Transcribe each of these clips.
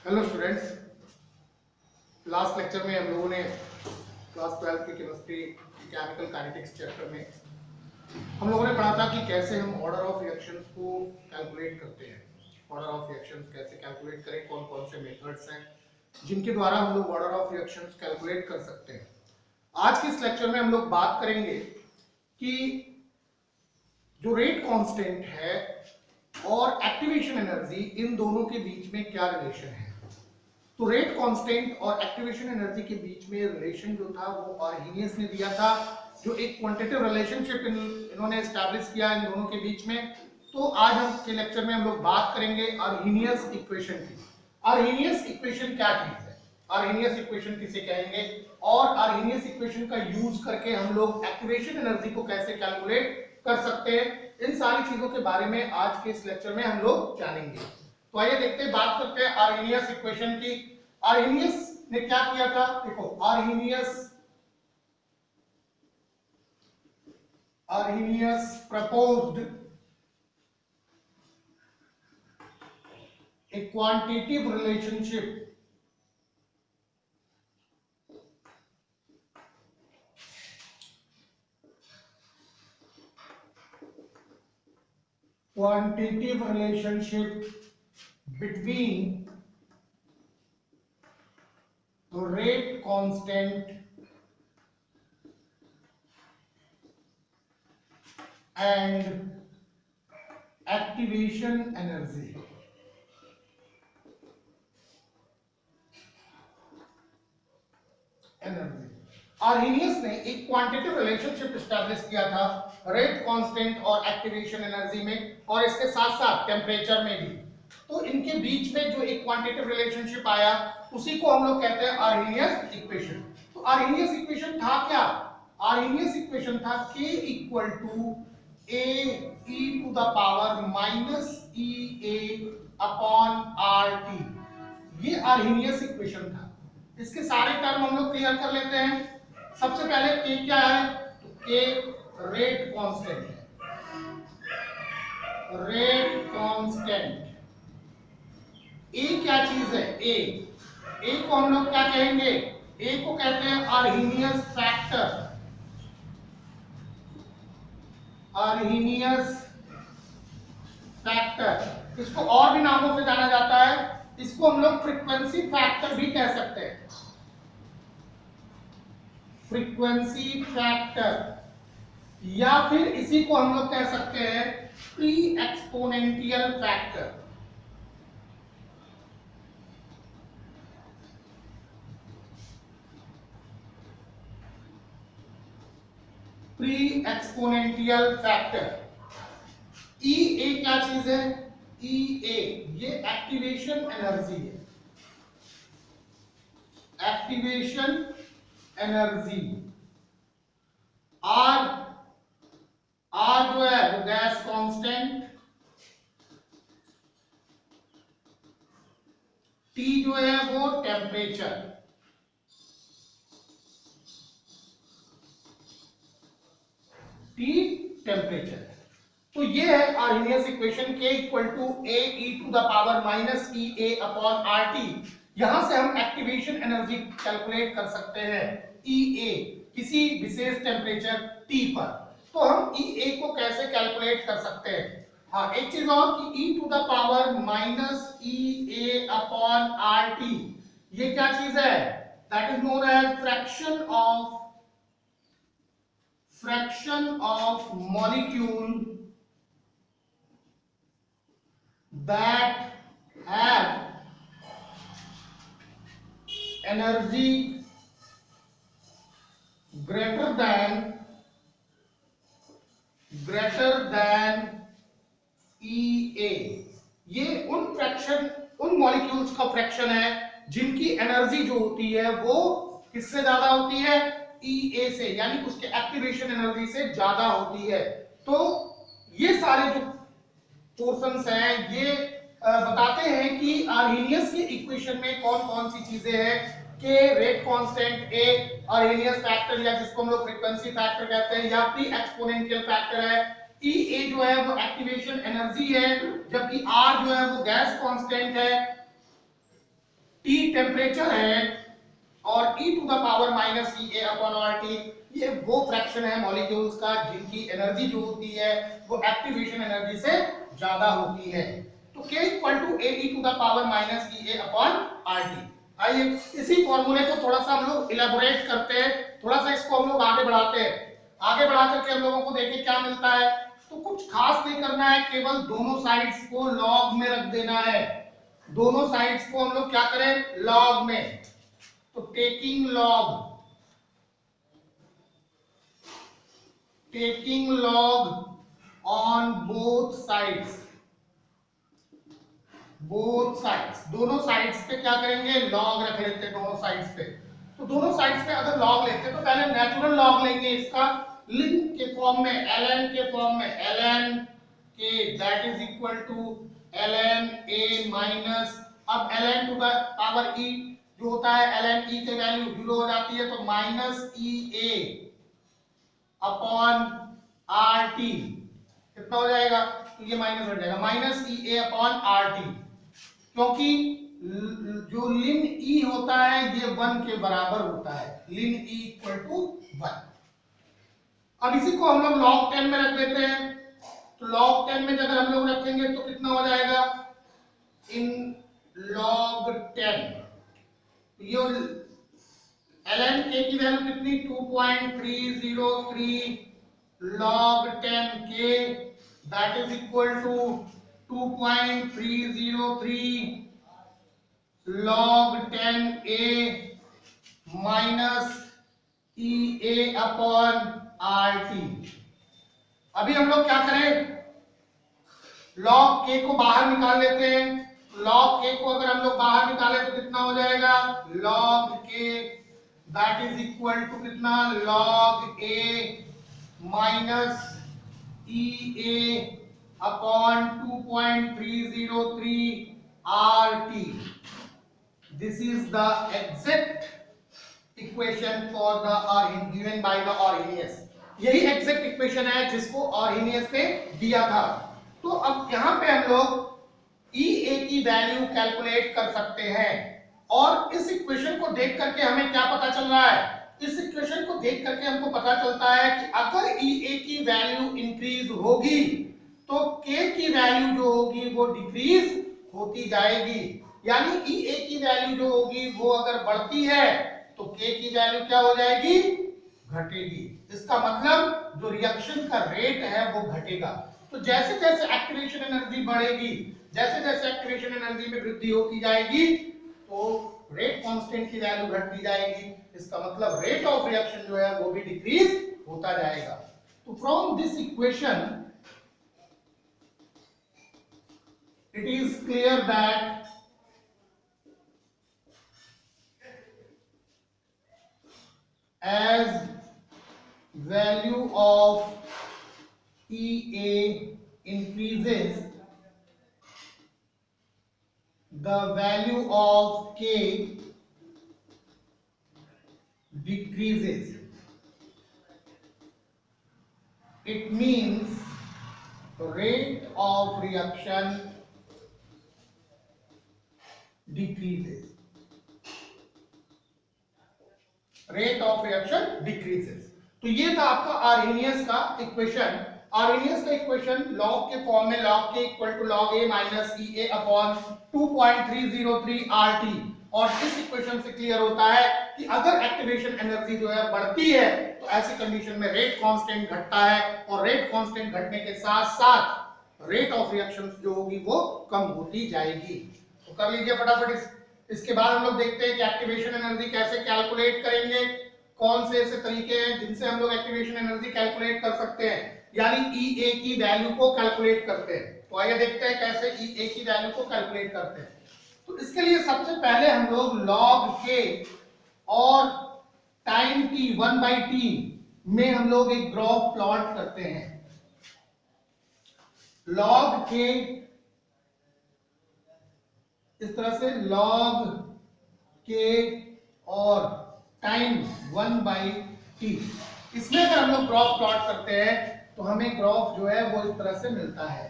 Hello students, last lecture में हम लोगों ने क्लास 12 की केमिस्ट्री केमिकल काइनेटिक्स चैप्टर में हम लोगों ने पढ़ा था कि कैसे हम ऑर्डर ऑफ रिएक्शंस को कैलकुलेट करते हैं। ऑर्डर ऑफ रिएक्शंस कैसे कैलकुलेट करें, कौन कौन से मेथड्स हैं जिनके द्वारा हम लोग ऑर्डर ऑफ रिएक्शंस कैलकुलेट कर सकते हैं। आज के इस लेक्चर में हम लोग बात करेंगे कि जो रेट कांस्टेंट है और एक्टिवेशन एनर्जी, इन दोनों के बीच में क्या रिलेशन है। तो रेट कांस्टेंट और एक्टिवेशन एनर्जी के बीच में रिलेशन जो था वो आर्हीनियस ने दिया था, जो एक क्वांटिटेटिव रिलेशनशिप इन्होंने एस्टैब्लिश किया इन दोनों के बीच में। तो आज हम के लेक्चर में हम लोग बात करेंगे आर्हीनियस इक्वेशन की। आर्हीनियस इक्वेशन क्या चीज है, आर्हीनियस इक्वेशन किसे कहेंगे, और आर्हीनियस इक्वेशन का यूज करके हम लोग एक्टिवेशन एनर्जी को कैसे कैलकुलेट कर सकते हैं, इन सारी चीजों के बारे में आज के इस लेक्चर में हम लोग जानेंगे। तो आइए देखते हैं, बात करते हैं आर्हीनियस इक्वेशन की। आर्हीनियस ने क्या किया था, देखो Arrhenius proposed a quantitative relationship between the rate constant and activation energy। Arrhenius ने एक क्वांटिटेटिव रिलेशनशिप एस्टैब्लिश किया था रेट कांस्टेंट और एक्टिवेशन एनर्जी में, और इसके साथ साथ टेम्परेचर में भी। तो इनके बीच में जो एक क्वांटिटेटिव रिलेशनशिप आया उसी को हम लोग कहते हैं आर्हीनियस इक्वेशन। तो आर्हीनियस इक्वेशन था क्या, आर्हीनियस इक्वेशन था K equal to A e to the power minus EA upon RT। ये आर्हीनियस इक्वेशन था। इसके सारे टर्म हम लोग क्लियर कर लेते हैं। सबसे पहले K क्या है, तो K रेट कांस्टेंट है, रेट कांस्टेंट। A क्या चीज है, A को हम लोग क्या कहेंगे, A को कहते हैं आर्हीनियस फैक्टर, आर्हीनियस फैक्टर। इसको और भी नामों से जाना जाता है, इसको हम लोग फ्रीक्वेंसी फैक्टर भी कह सकते हैं, फ्रीक्वेंसी फैक्टर, या फिर इसी को हम लोग कह सकते हैं pre exponential factor. Pre exponential factor. EA क्या चीज है, EA ये एक्टिवेशन एनर्जी है, एक्टिवेशन एनर्जी। R जो है वो गैस कांस्टेंट, T जो है वो टेम्परेचर, T टेम्परेचर। तो ये है Arrhenius equation K equal to A e to the power minus EA upon RT। यहां से हम एक्टिवेशन एनर्जी कैलकुलेट कर सकते हैं EA किसी विशेष टेम्परेचर T पर। तो हम EA को कैसे कैलकुलेट कर सकते हैं, हाँ एक चीज और कि e to the power minus EA upon RT, ये क्या चीज है, that is known as fraction of molecule that have energy greater than EA। ये उन मॉलिक्यूल्स का फ्रैक्शन है जिनकी एनर्जी जो होती है वो किससे ज्यादा होती है, EA से, यानी उसके एक्टिवेशन एनर्जी से ज्यादा होती है। तो ये सारे जो पोर्शंस हैं ये बताते हैं कि आर्हीनियस के इक्वेशन में कौन कौन सी चीजें हैं। K rate constant, A Arrhenius factor या जिसको हम लोग फ्रीक्वेंसी फैक्टर कहते हैं, या प्री एक्सपोनेंशियल फैक्टर है, EA जो है वो एक्टिवेशन एनर्जी है, जबकि R जो है वो गैस कांस्टेंट है, T टेम्परेचर है और e to the power minus E A upon R T ये वो फ्रैक्शन है मॉलिक्यूल्स का जिनकी एनर्जी जो होती है वो एक्टिवेशन एनर्जी से ज्यादा होती है। तो k equal to A E to the power minus E A upon R T. आइए इसी फॉर्मूले को थोड़ा सा हम लोग इलेबोरेट करते हैं, थोड़ा सा इसको हम लोग आगे बढ़ाते हैं। आगे बढ़ा करके हम लोगों को देखें क्या मिलता है। तो कुछ खास नहीं करना है, केवल दोनों साइड्स को लॉग में रख देना है। दोनों साइड्स को हम लोग क्या करें, लॉग में। तो taking log on both sides, दोनों साइड्स पे क्या करेंगे, लॉग रख लेते हैं दोनों साइड्स पे। तो दोनों साइड्स पे अगर लॉग लेते हैं तो पहले नेचुरल लॉग लेंगे इसका लिन के फॉर्म में, ln के फॉर्म में, ln के that is equal to ln a minus, अब ln to the power e जो होता है ln e की वैल्यू 0 हो जाती है तो minus E A upon R T कितना हो जाएगा, तो ये माइनस हो जाएगा, minus E A upon R T, क्योंकि जो लिन ई होता है ये 1 के बराबर होता है, लिन ई इक्वल टू 1। अब इसी को हम लोग log 10 में रख देते हैं। तो log 10 में अगर हम लोग रखेंगे तो कितना हो जाएगा, इन log 10 ये ln k की वैल्यू कितनी 2.303 log 10 k that is equal to 2.303 log 10 a minus E A upon R T. अभी हम लोग क्या करें, log k को बाहर निकाल लेते हैं। log k को अगर हम लोग बाहर निकाले तो कितना हो जाएगा, log k that is equal to कितना, log a minus E A upon 2.303 R T. This is the exact equation for the given by the Arrhenius. यही एग्जैक्ट इक्वेशन है जिसको आर्हेनियस ने दिया था। तो अब यहां पे हम लोग ई ए की वैल्यू कैलकुलेट कर सकते हैं और इस इक्वेशन को देख करके हमें क्या पता चल रहा है, इस इक्वेशन को देख करके हमको पता चलता है कि अगर ई ए की वैल्यू इंक्रीज होगी तो के की वैल्यू जो होगी वो डिक्रीज होती जाएगी, यानी ई ए की वैल्यू जो होगी वो अगर बढ़ती है तो के की वैल्यू क्या हो जाएगी, घटेगी। इसका मतलब जो रिएक्शन का रेट है वो घटेगा। तो जैसे जैसे एक्टिवेशन एनर्जी बढ़ेगी, जैसे जैसे एक्टिवेशन एनर्जी में वृद्धि होती जाएगी तो रेट कांस्टेंट की वैल्यू घटती जाएगी। इसका मतलब रेट ऑफ रिएक्शन जो है वो भी डिक्रीज होता जाएगा। तो from this equation it is clear that as value of EA increases, the value of K decreases. It means the rate of reaction decreases. Rate of reaction decreases. तो ये था आपका आर्हेनियस का इक्वेशन। आर्हेनियस का equation log के form में, log k equal to log a minus E A upon 2.303 R T. और इस इक्वेशन से क्लियर होता है कि अगर एक्टिवेशन एनर्जी जो है बढ़ती है तो ऐसी कंडीशन में रेट कांस्टेंट घटता है और रेट कांस्टेंट घटने के साथ साथ रेट ऑफ रिएक्शन जो होगी वो कम होती जाएगी। तो कर लीजिए फटाफट। इसके बाद हम लोग देखते हैं कि एक्टिवेशन एनर्जी कैसे कैलकुलेट करेंगे, कौन से ऐसे तरीके हैं जिनसे हम लोग एक्टिवेशन एनर्जी कैलकुलेट कर सकते हैं, यानी ई ए की वैल्यू को कैलकुलेट करते हैं। तो आइए देखते हैं कैसे ई ए की वैल्यू को कैलकुलेट करते हैं। तो इसके लिए सबसे पहले हम लोग log k और टाइम t 1/t में हम लोग एक ग्राफ प्लॉट करते हैं। log k इस तरह से log k और टाइम 1/t, इसमें अगर हम लोग ग्राफ प्लॉट करते हैं तो हमें ग्राफ जो है वो इस तरह से मिलता है।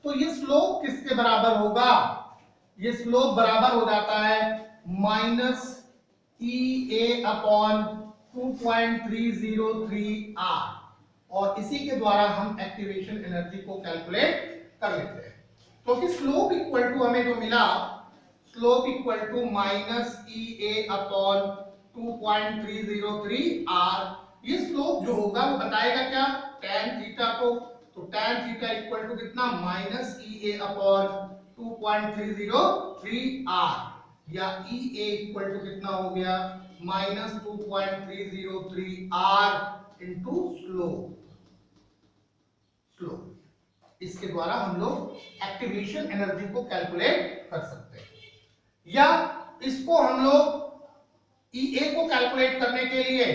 तो ये स्लोप किसके बराबर होगा, ये स्लोप बराबर हो जाता है minus E A upon 2.303 R, और इसी के द्वारा हम एक्टिवेशन एनर्जी को कैलकुलेट कर लेते हैं। क्योंकि स्लोप इक्वल टू हमें जो मिला, slope equal to minus E A upon 2.303 R, ये स्लोप जो होगा वो बताएगा क्या, tan थीटा को। तो tan थीटा इक्वल टू कितना, minus E A upon 2.303 R, या ई ए इक्वल टू कितना हो गया, माइनस 2.303 आर इंटू स्लोप। इसके द्वारा हम लोग एक्टिवेशन एनर्जी को कैलकुलेट कर सकते हैं। या इसको हम लोग EA को कैलकुलेट करने के लिए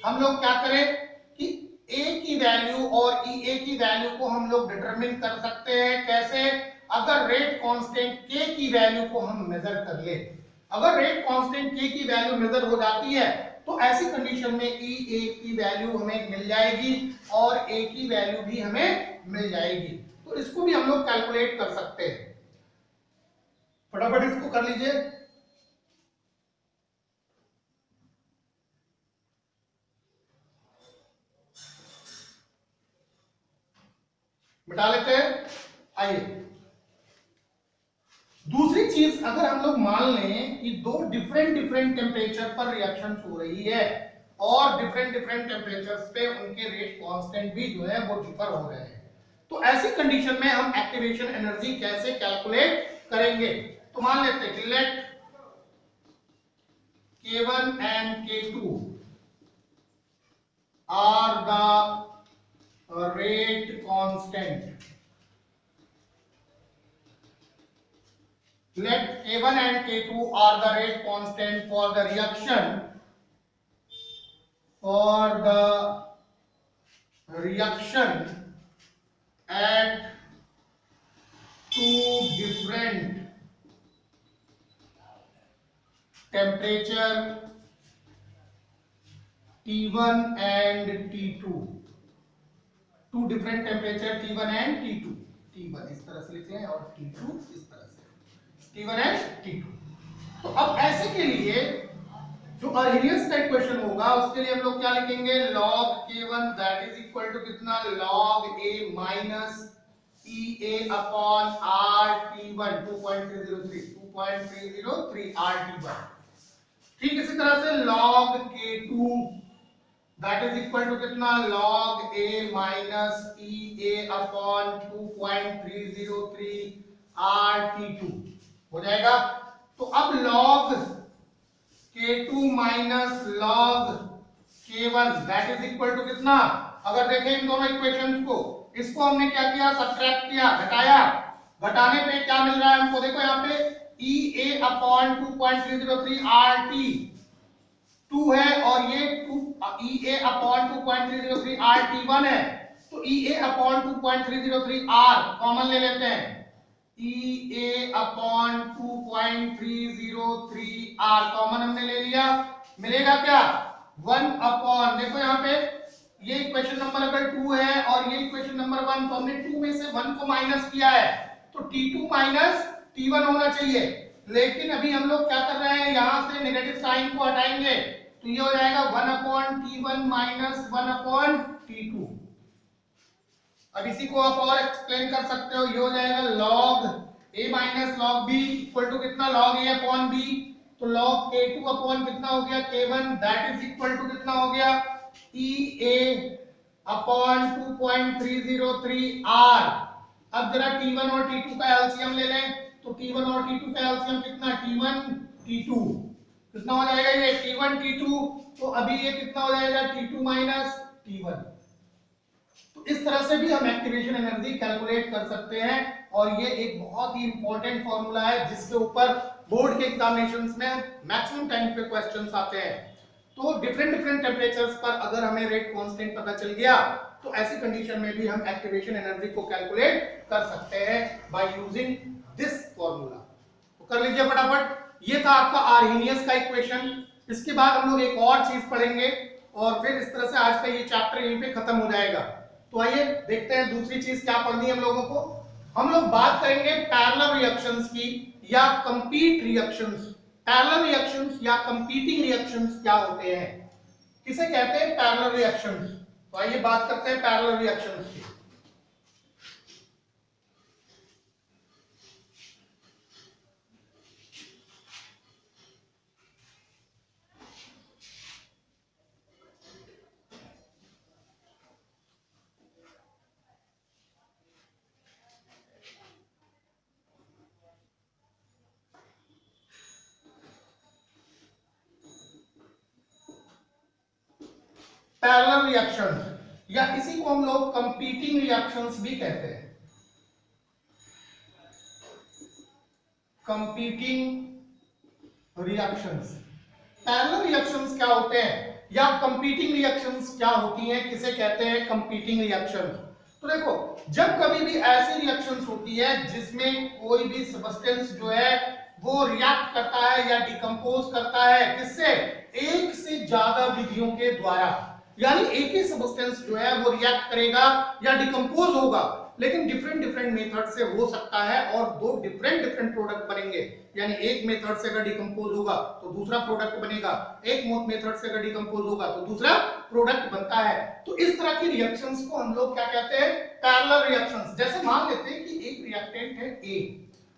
हम लोग क्या करें कि A की वैल्यू और EA की वैल्यू को हम लोग डिटरमिन कर सकते हैं। कैसे, अगर रेट कांस्टेंट K की वैल्यू को हम मेजर कर ले, अगर रेट कांस्टेंट K की वैल्यू मेजर हो जाती है तो ऐसी कंडीशन में EA की वैल्यू हमें मिल जाएगी और A की वैल्यू भी हमें मिल जाएगी। तो इसको भी हम लोग कैलकुलेट कर सकते हैं। फटाफट इसको कर लीजिए। मिटा लेते हैं। आइए, दूसरी चीज, अगर हम लोग मान लें कि दो डिफरेंट टेम्परेचर पर रिएक्शन हो रही है और डिफरेंट टेम्परेचर्स पे उनके रेट कांस्टेंट भी जो है वो डिफर हो रहे हैं, तो ऐसी कंडीशन में हम एक्टिवेशन एनर्जी कैसे कैलकुलेट करेंगे। तो मान लेते हैं कि late K1 and K2 are the rate constant. Let K1 and K2 are the rate constant for the reaction, at two different temperature T1 and T2, two different temperature T1 and T2, T1 इस तरह से लिखते हैं और T2 इस तरह से, T1 and T2। तो अब ऐसे के लिए जो अर्हेनियस का इक्वेशन होगा उसके लिए हम लोग क्या लिखेंगे, log K1 that is equal to कितना, log A minus EA upon RT1 2.303 RT1। ठीक, इसी तरह से log K2 that is equal to कितना, log A minus EA upon 2.303 RT2 हो जाएगा। तो अब log K2 minus log K1 that is equal to कितना, अगर देखें इन दोनों इक्वेशंस को, इसको हमने क्या किया, सब्ट्रैक्ट किया, घटाया, घटाने पे क्या मिल रहा है हमको, देखो यहाँ पे EA अपॉन 2.303 RT2 है और ये EA अपॉन 2.303 RT1 है। तो EA अपॉन 2.303 R कॉमन ले लेते हैं, EA अपॉन 2.303 R कॉमन हमने ले लिया, मिलेगा क्या, 1 अपॉन, देखो यहाँ पे ये इक्वेशन नंबर अगर 2 है और ये इक्वेशन नंबर 1, तो हमने 2 में से 1 को माइनस किया है, तो T2 माइनस T1 होना चाहिए। लेकिन अभी हम लोग क्या कर रहे हैं, यहां से नेगेटिव साइन को हटाएंगे, तो ये हो जाएगा 1 upon T1 minus 1 upon T2। अब इसी को आप और एक्सप्लेन कर सकते हो, ये हो जाएगा log A minus log B equal to कितना, log A अपॉन B। तो log K2 अपॉन कितना हो गया, K1 that is equal to कितना हो गया, EA अपॉन 2.303 R। अब जरा T1 और T2 का एलसीएम ले लें, तो T1 और T2 का एलसीएम कितना, T1 T2 कितना हो जाएगा, ये T1 T2, तो अभी ये कितना हो जाएगा, T2 माइनस T1। तो इस तरह से भी हम एक्टिवेशन एनर्जी कैलकुलेट कर सकते हैं और ये एक बहुत ही इंपॉर्टेंट फॉर्मूला है जिसके ऊपर बोर्ड के एग्जामिनेशंस में मैक्सिमम टाइम पे क्वेश्चंस आते हैं। तो डिफरेंट टेम्परेचर्स पर अगर हमें रेट कांस्टेंट पता चल गया तो ऐसी कंडीशन में भी हम एक्टिवेशन एनर्जी को कैलकुलेट कर सकते हैं बाय यूजिंग दिस फॉर्मूला। तो कर लीजिए फटाफट। ये था आपका आर्हेनियस का इक्वेशन। इसके बाद हम लोग एक और चीज पढ़ेंगे और फिर इस तरह से आज का ये चैप्टर यहीं पे खत्म हो जाएगा। तो आइए देखते हैं दूसरी चीज क्या पढ़नी है हम लोगों को। हम लोग बात करेंगे पैरेलल रिएक्शंस की या कंपीट रिएक्शंस पैरेलल रिएक्शंस या कंपीटिंग रिएक्शंस क्या होते हैं, किसे कहते हैं पैरेलल रिएक्शंस। तो आइए बात करते हैं पैरेलल रिएक्शंस की। पैरेलल रिएक्शंस या इसी को हम लोग कंपीटिंग रिएक्शंस भी कहते हैं। कंपीटिंग रिएक्शंस, पैरेलल रिएक्शंस क्या होते हैं या कंपीटिंग रिएक्शंस क्या होती हैं, किसे कहते हैं कंपीटिंग रिएक्शंस। तो देखो, जब कभी भी ऐसी रिएक्शंस होती है जिसमें कोई भी सब्सटेंस जो है वो रिएक्ट करता है या डिकम्पोज करता है, किससे, एक से ज्यादा विधियों के द्वारा, यानी एक ही सब्सटेंस जो है वो रिएक्ट करेगा या डिकम्पोज होगा, लेकिन डिफरेंट मेथड से हो सकता है और दो डिफरेंट प्रोडक्ट बनेंगे। यानी एक मेथड से अगर डिकम्पोज होगा तो दूसरा प्रोडक्ट बनेगा, एक मेथड से अगर डिकम्पोज होगा तो दूसरा प्रोडक्ट बनता है। तो इस तरह की रिएक्शंस को हम लोग क्या कहते हैं, पैरेलल रिएक्शंस। जैसे मान लेते हैं कि एक रिएक्टेंट है ए,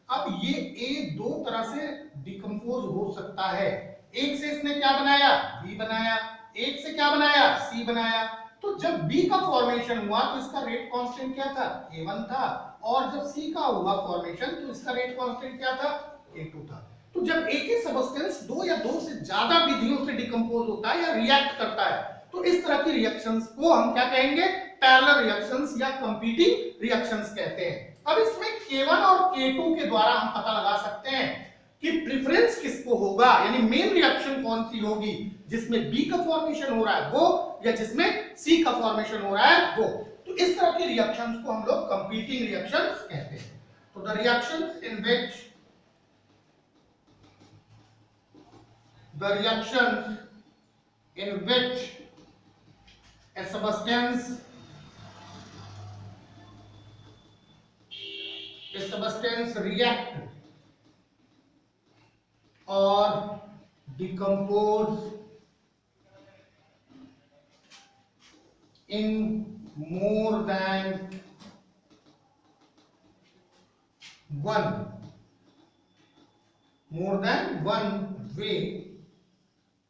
अब ये ए दो तरह से डिकम्पोज हो सकता है। एक से इसने क्या बनाया, बी बनाया, एक से क्या बनाया, सी बनाया। तो जब B का फॉर्मेशन हुआ तो इसका रेट कांस्टेंट क्या था, A1 था, और जब C का हुआ फॉर्मेशन तो इसका रेट कांस्टेंट क्या था, A2 था। तो जब एक ही सब्सटेंस दो या दो से ज्यादा विधियों से डिकम्पोज होता है या रिएक्ट करता है, तो इस तरह की रिएक्शंस को हम क्या कहेंगे, पैरेलल रिएक्शंस या कंपीटिंग रिएक्शंस कहते हैं। अब इसमें K1 और K2 के द्वारा हम पता लगा सकते हैं कि प्रेफरेंस किसको होगा, यानी मेन रिएक्शन कौन सी होगी, जिसमें B का फॉर्मेशन हो रहा है वो, या जिसमें C का फॉर्मेशन हो रहा है वो। तो इस तरह की रिएक्शंस को हम लोग कंपीटिंग रिएक्शंस कहते हैं। तो the reactions in which a substance react or decompose in more than one way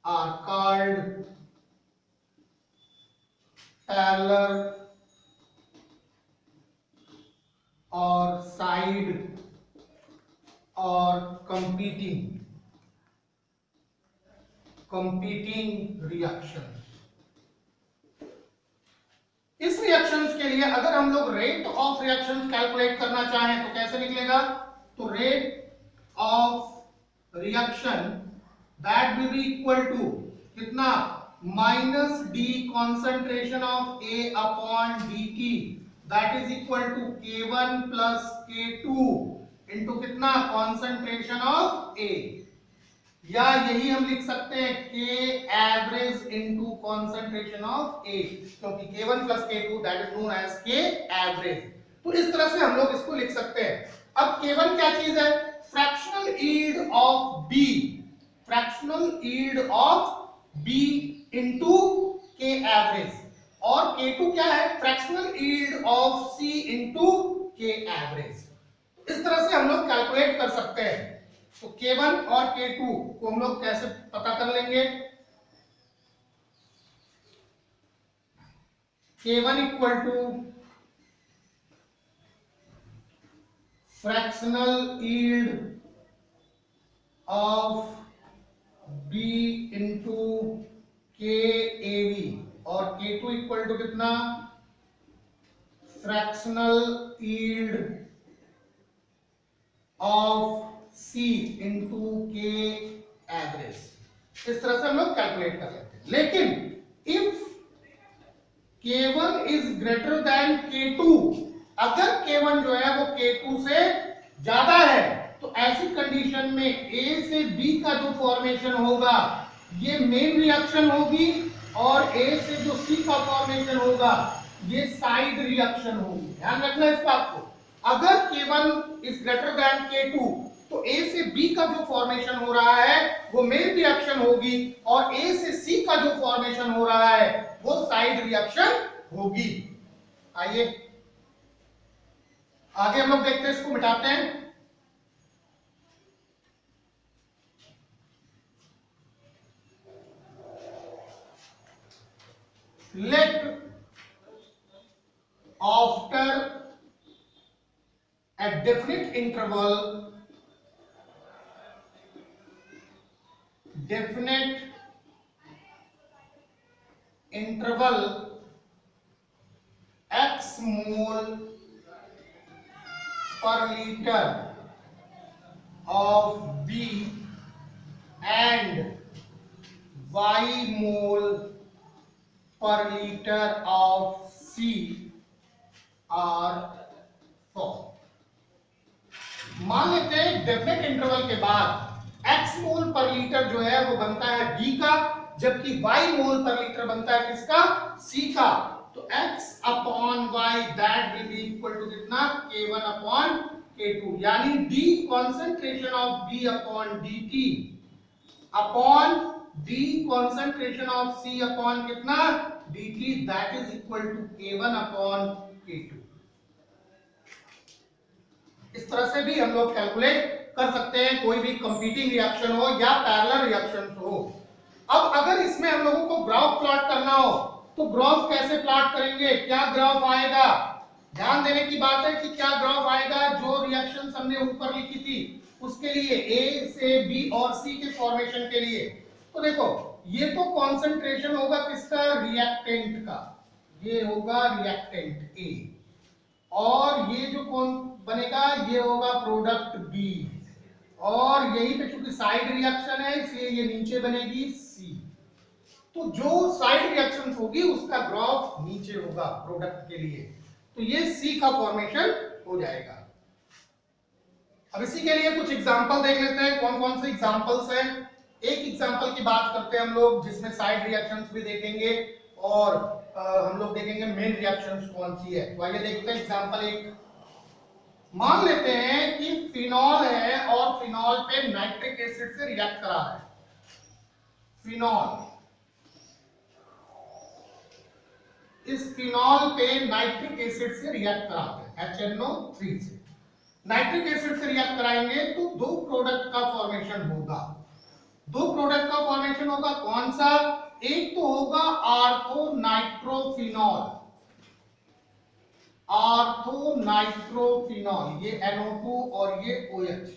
are called parallel or side or competing reactions. इस रिएक्शंस के लिए अगर हम लोग रेट ऑफ रिएक्शंस कैलकुलेट करना चाहें तो कैसे निकलेगा, तो rate of reaction that will be equal to कितना, minus D concentration of A upon dt that is equal to K1 plus K2 into कितना, कॉन्सेंट्रेशन ऑफ ए, या यही हम लिख सकते हैं K average into concentration of A, क्योंकि K1 plus K2 that is known as K average. तो इस तरह से हम लोग इसको लिख सकते हैं। अब K1 क्या चीज है, fractional yield of B, fractional yield of B into K average, और K2 क्या है, fractional yield of C into K average. इस तरह से हम लोग कैलकुलेट कर सकते हैं। तो K1 और K2 को हम लोग कैसे पता कर लेंगे, K1 equal to fractional yield of B into KAV, और K2 इक्वल टू कितना, fractional yield of C into K average. इस तरह से हम लोग कैलकुलेट कर लेते हैं। लेकिन if K1 is greater than K2, अगर K1 जो है वो K2 से ज्यादा है, तो ऐसी कंडीशन में A से B का जो फॉर्मेशन होगा ये मेन रिएक्शन होगी, और A से जो C का फॉर्मेशन होगा ये साइड रिएक्शन होगी। ध्यान रखना इस बात को, अगर K1 is greater than K2 तो A से B का जो फॉर्मेशन हो रहा है वो मेन रिएक्शन होगी और ए से सी का जो फॉर्मेशन हो रहा है वो साइड रिएक्शन होगी। आइए आगे हम लोग देखते हैं, इसको मिटाते हैं। Let after a definite interval x mole per liter of B and y mole per liter of C are formed। मान लेते हैं डेफिनेट इंटरवल के बाद x मोल पर लीटर जो है वो बनता है D का, जबकि y मोल पर लीटर बनता है किसका? C का। तो x upon y that will be equal to कितना? K1 अपॉन K2, यानी D concentration of B upon dt upon D concentration of C upon कितना? dt that is equal to K1 upon K2। इस तरह से भी हम लोग calculate कर सकते हैं, कोई भी कंपीटिंग रिएक्शन हो या पैरेलल रिएक्शन हो। अब अगर इसमें हम लोगों को ग्राफ प्लॉट करना हो तो ग्राफ कैसे प्लॉट करेंगे? क्या ग्राफ आएगा? ध्यान देने की बात है कि क्या ग्राफ आएगा। जो रिएक्शन हमने ऊपर लिखी थी उसके लिए ए से बी और सी के फॉर्मेशन के लिए, तो देखो ये तो कॉन्सेंट्रेशन होगा किसका? रिएक्टेंट का, ये होगा रिएक्टेंट ए, और ये जो कौन बनेगा? ये होगा प्रोडक्ट बी, और यहीं पे चूंकि साइड रिएक्शन है इसलिए ये नीचे बनेगी सी। तो जो साइड रिएक्शन होगी उसका ग्राफ नीचे होगा प्रोडक्ट के लिए, तो ये सी का फॉर्मेशन हो जाएगा। अब इसी के लिए कुछ एग्जांपल देख लेते हैं, कौन कौन से एग्जांपल्स हैं। एक एग्जांपल की बात करते हैं हम लोग जिसमें साइड रिएक्शंस भी देखेंगे और हम लोग देखेंगे मेन रिएक्शंस कौन सी है। तो आइए देखते हैं एग्जांपल एक। मान लेते हैं कि फिनॉल है और फिनॉल पे नाइट्रिक एसिड से रिएक्ट करा है। फिनॉल, इस फिनॉल पे नाइट्रिक एसिड से रिएक्ट कराते हैं HNO3 से। नाइट्रिक एसिड से रिएक्ट कराएंगे तो दो प्रोडक्ट का फॉर्मेशन होगा। दो प्रोडक्ट का फॉर्मेशन होगा, कौन सा? एक तो होगा आर्थोनाइट्रोफिनॉल, आर्थोनाइट्रोफिनॉल, ये NO2 और ये OH,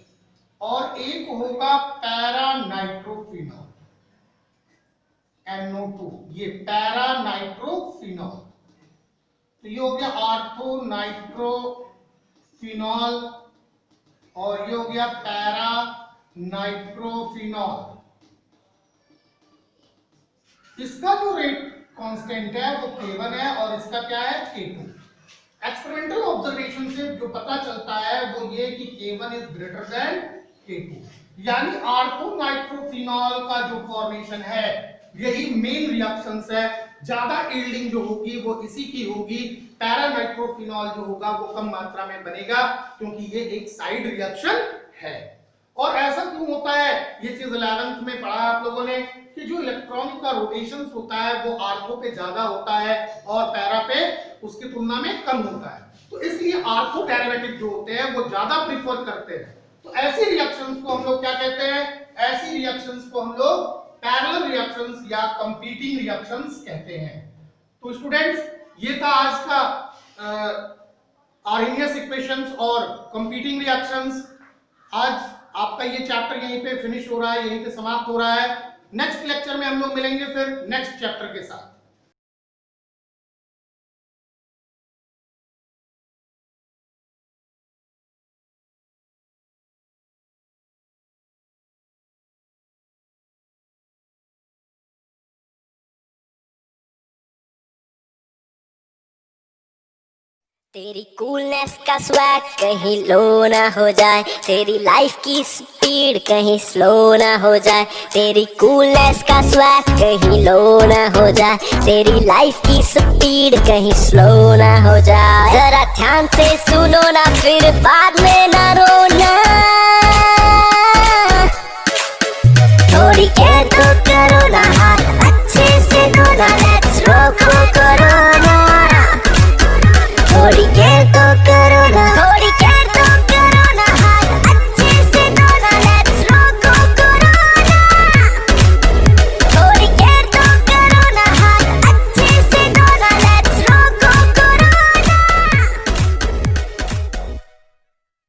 और एक होगा पैरानाइट्रोफिनॉल, NO2, ये पैरानाइट्रोफिनॉल। तो ये हो गया आर्थोनाइट्रोफिनॉल और ये हो गया पैरानाइट्रोफिनॉल। इसका जो रेट कांस्टेंट है वो K1 है और इसका क्या है? K2। एक्सपेरिमेंटल ऑब्जर्वेशन से जो पता चलता है वो ये कि K1 is greater than K2, यानी आर्थोनाइट्रोफिनॉल का जो फॉर्मेशन है यही मेन रिएक्शंस है। ज्यादा यील्डिंग जो होगी वो इसी की होगी। पैरानाइट्रोफिनॉल जो होगा वो कम मात्रा में बनेगा क्योंकि ये एक साइड रिएक्शन है। और ऐसा क्यों होता है? ये चीज 11th में पढ़ा आप लोगों ने कि जो इलेक्ट्रॉन का रोटेशन होता है वो आर्थो पे ज्यादा होता है और पैरा पे उसकी तुलना में कम होता है, तो इसलिए आर्थो डेरिवेटिव जो होते हैं वो ज्यादा प्रीफर करते हैं। तो ऐसी रिएक्शंस को हम लोग क्या कहते हैं? ऐसी रिएक्शंस को हम लोग पैरेलल रिएक्शंस या कंपीटिंग रिएक्शंस कहते हैं। तो स्टूडेंट्स, ये था आज का आर्हेनियस इक्वेशंस और कंपीटिंग रिएक्शंस। आज आपका ये चैप्टर यहीं पे फिनिश हो रहा है, यहीं पे समाप्त हो रहा है। नेक्स्ट लेक्चर में हम लोग मिलेंगे फिर नेक्स्ट चैप्टर के साथ। तेरी कूलनेस का स्वैग कहीं लो ना हो जाए, तेरी लाइफ की स्पीड कहीं स्लो ना हो जाए। तेरी कूलनेस का स्वैग कहीं लो ना हो जाए, तेरी लाइफ की स्पीड कहीं स्लो ना हो जाए। जरा ध्यान से सुनो ना फिर बाद में ना रोना।